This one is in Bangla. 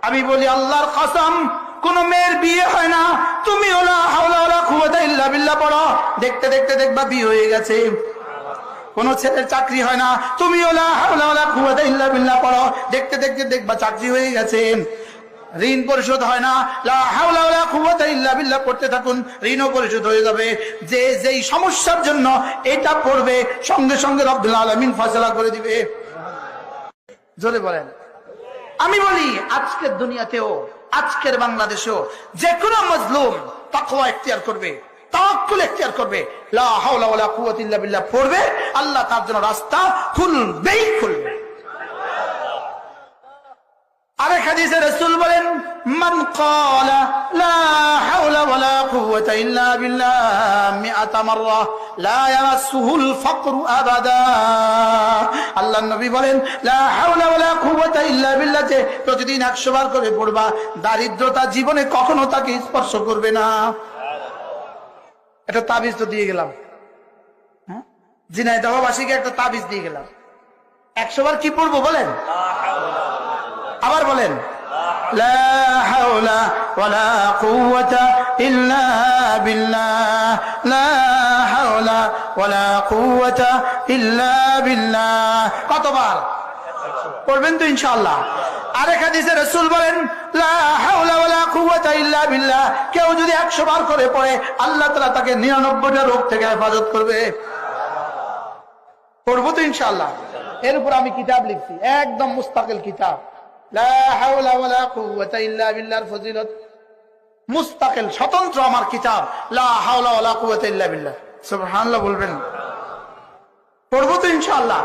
আমি বলি আল্লাহর কসম, কোন মেয়ের বিয়ে হয় না, তুমি লা হাওলা ওয়ালা কুওয়াতা ইল্লা বিল্লাহ পড়ো, দেখতে দেখতে দেখবা বিয়ে হয়ে গেছে। কোন ছেলের চাকরি হয় না, তুমি লা হাওলা ওয়ালা কুওয়াতা ইল্লা বিল্লাহ পড়ো, দেখতে দেখতে দেখবা চাকরি হয়ে গেছে। ঋণ পরিশোধ হয় না, লা হাওলা ওয়ালা কুওয়াতা ইল্লা বিল্লাহ পড়তে থাকুন, ঋণও পরিশোধ হয়ে যাবে। যে যেই সমস্যার জন্য এটা পড়বে, সঙ্গে সঙ্গে রব্বুল আলামিন ফয়সালা করে দিবে। জোরে বলেন। আমি বলি আজকের দুনিয়াতেও, আজকের বাংলাদেশেও যে কোনো মজলুম তাকওয়া ইখতিয়ার করবে, তাওয়াক্কুল ইখতিয়ার করবে, লা হাওলা ওয়ালা কুওয়াতা ইল্লা বিল্লাহ পড়বে, আল্লাহ তার জন্য রাস্তা খুলবেই খুলবে। আরেক হাদিসে রাসূল বলেন, মান ক্বালা লা হাওলা ওয়ালা কুওয়াতা ইল্লা বিল্লাহ মিআতা মাররা লা ইয়ামাসসুহুল ফাকরু আবাদা। আল্লাহর নবী বলেন, লা হাওলা ওয়ালা কুওয়াতা ইল্লা বিল্লাহ যে প্রতিদিন 100 বার করে পড়বা, দারিদ্রতা জীবনে কখনো তাকে স্পর্শ করবে না। একটা তাবিজ তো দিয়ে গেলাম, হ্যাঁ, ঝিনাইদহবাসীকে একটা তাবিজ দিয়ে গেলাম। 100 বার কি পড়বো বলেন? আবার বলেন, লা হাওলা ওয়ালা কুওয়াতা ইল্লা বিল্লাহ, লা হাওলা ওয়ালা কুওয়াতা ইল্লা বিল্লাহ। কতবার পড়বেন তো ইনশাআল্লাহ? আরেক হাদিসে রাসূল বলেন, লা হাওলা ওয়ালা কুওয়াতা ইল্লা বিল্লাহ, কেউ যদি 100 বার করে পড়ে, আল্লাহ তাআলা তাকে 99টা রোগ থেকে হেফাজত করবে। পড়বো তো ইনশাআল্লাহ? এর উপর আমি কিতাব লিখছি, একদম মুস্তাকিল কিতাব, লা হাওলা ওয়ালা কুওয়াতা ইল্লা বিল্লাহর ফজিলত, মুস্তাকিল স্বতন্ত্র আমার কিতাব, লা হাওলা ওয়ালা কুওয়াতা ইল্লা বিল্লাহ। সুবহানাল্লাহ বলবেন। পড়বো তো ইনশাআল্লাহ?